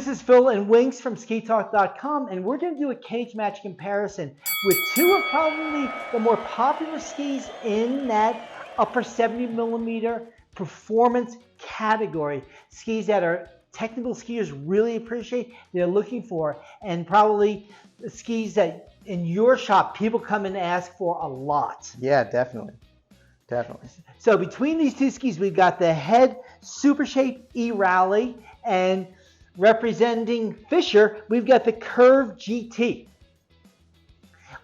This is Phil and Winks from skitalk.com, and we're going to do a cage match comparison with two of probably the more popular skis in that upper 70 millimeter performance category. Skis that are technical skiers really appreciate, they're looking for, and probably the skis that in your shop people come and ask for a lot. Yeah, definitely. Definitely. So between these two skis, we've got the Head Supershape E-Rally, and representing Fischer, we've got the Curv GT.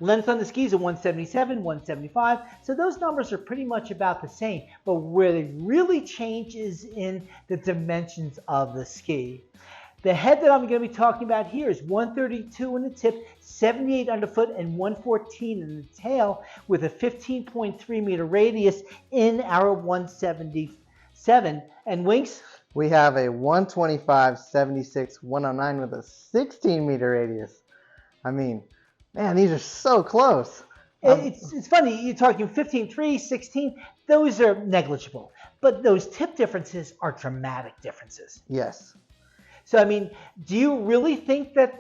Length on the skis are 177, 175, so those numbers are pretty much about the same, but where they really change is in the dimensions of the ski. The head that I'm going to be talking about here is 132 in the tip, 78 underfoot, and 114 in the tail, with a 15.3 meter radius in our 177. And Winks? We have a 125, 76, 109 with a 16 meter radius. I mean, man, these are so close. It's funny, you're talking 15.3, 16, those are negligible, but those tip differences are dramatic differences. Yes. So, I mean, do you really think that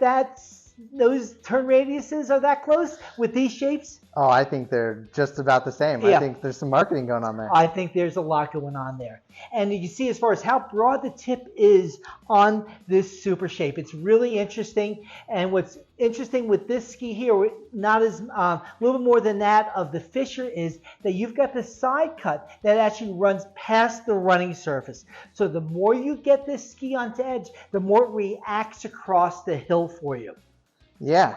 those turn radiuses are that close with these shapes? Oh, I think they're just about the same. Yeah. I think there's some marketing going on there. I think there's a lot going on there. And you can see as far as how broad the tip is on this Supershape, it's really interesting. And what's interesting with this ski here, not as a little bit more than that of the Fischer, is that you've got the side cut that actually runs past the running surface. So the more you get this ski onto edge, the more it reacts across the hill for you. Yeah.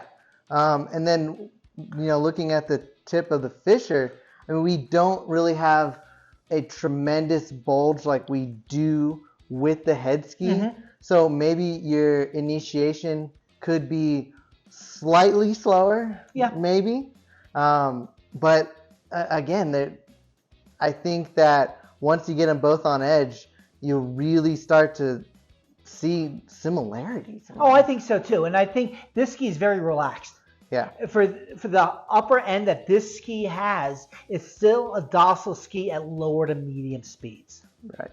And then, you know, looking at the tip of the Fischer, I mean, we don't really have a tremendous bulge like we do with the head ski. Mm-hmm. So maybe your initiation could be slightly slower, yeah, maybe. But again, I think that once you get them both on edge, you'll really start to see similarities. Oh, I think so too. And I think this ski is very relaxed. Yeah. For the upper end that this ski has, it's still a docile ski at lower to medium speeds. Right.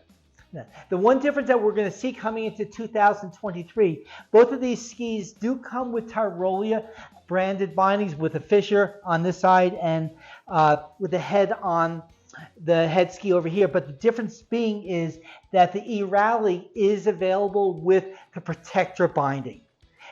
Now, the one difference that we're going to see coming into 2023, both of these skis do come with Tyrolia branded bindings, with a Fischer on this side and with the head on the head ski over here. But the difference being is that the E-Rally is available with the protector binding.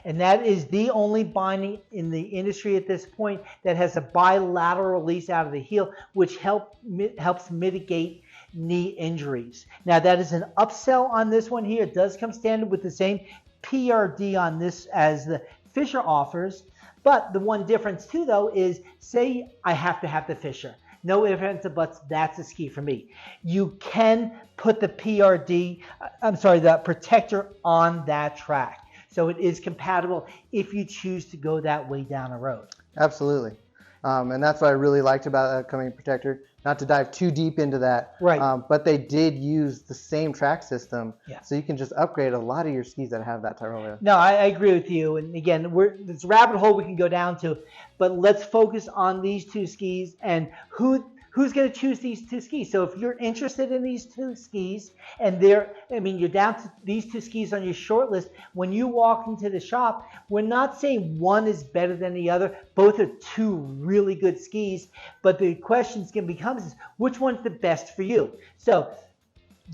And that is the only binding in the industry at this point that has a bilateral release out of the heel, which helps mitigate knee injuries. Now, that is an upsell on this one here. It does come standard with the same PRD on this as the Fischer offers. But the one difference too, though, is say I have to have the Fischer. No ifs, ands, or buts, that's a ski for me. You can put the the protector on that track. So it is compatible if you choose to go that way down the road. Absolutely. And that's what I really liked about that upcoming protector. Not to dive too deep into that, right? But they did use the same track system, yeah. So you can just upgrade a lot of your skis that have that Tyrolia. No, I agree with you. And again, it's a rabbit hole we can go down to, but let's focus on these two skis and who's going to choose these two skis. So if you're interested in these two skis and you're down to these two skis on your short list, when you walk into the shop, we're not saying one is better than the other. Both are two really good skis, but the question becomes which one's the best for you? So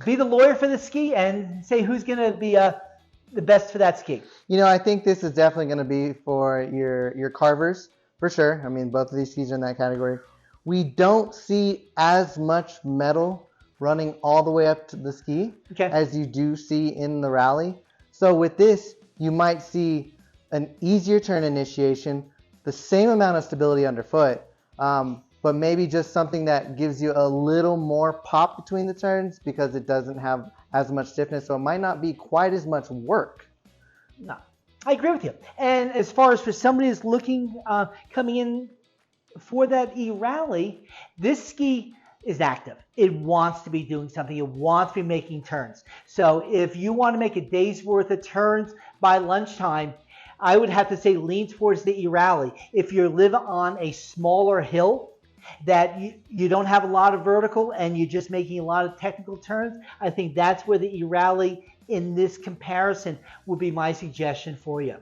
be the lawyer for the ski and say who's going to be the best for that ski. You know, I think this is definitely going to be for your carvers, for sure. I mean, both of these skis are in that category. We don't see as much metal running all the way up to the ski as you do see in the rally. So with this, you might see an easier turn initiation, the same amount of stability underfoot, but maybe just something that gives you a little more pop between the turns because it doesn't have as much stiffness. So it might not be quite as much work. No, I agree with you. And as far as for somebody who's looking, coming in for that E-Rally, this ski is active. It wants to be doing something. It wants to be making turns. So if you want to make a day's worth of turns by lunchtime, I would have to say lean towards the E-Rally. If you live on a smaller hill that you don't have a lot of vertical and you're just making a lot of technical turns, I think that's where the E-Rally in this comparison would be my suggestion for you.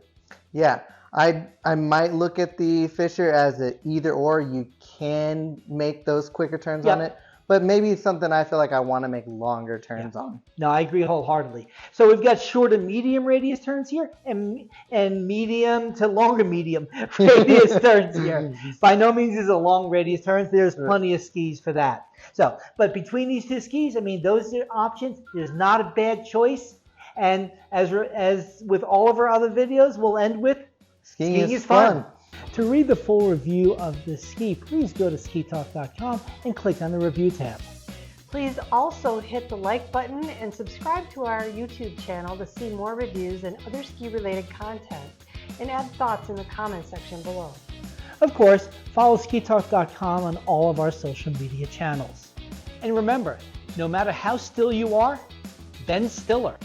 Yeah, I might look at the Fischer as an either or. You can make those quicker turns on it, but maybe it's something I feel like I want to make longer turns on. No, I agree wholeheartedly. So we've got short and medium radius turns here, and medium to longer medium radius turns here. By no means is a long radius turns. There's plenty of skis for that. So, but between these two skis, I mean, those are options. There's not a bad choice. And as with all of our other videos, we'll end with skiing is fun. To read the full review of this ski, please go to skitalk.com and click on the review tab. Please also hit the like button and subscribe to our YouTube channel to see more reviews and other ski-related content, and add thoughts in the comment section below. Of course, follow skitalk.com on all of our social media channels. And remember, no matter how still you are, bend stiller.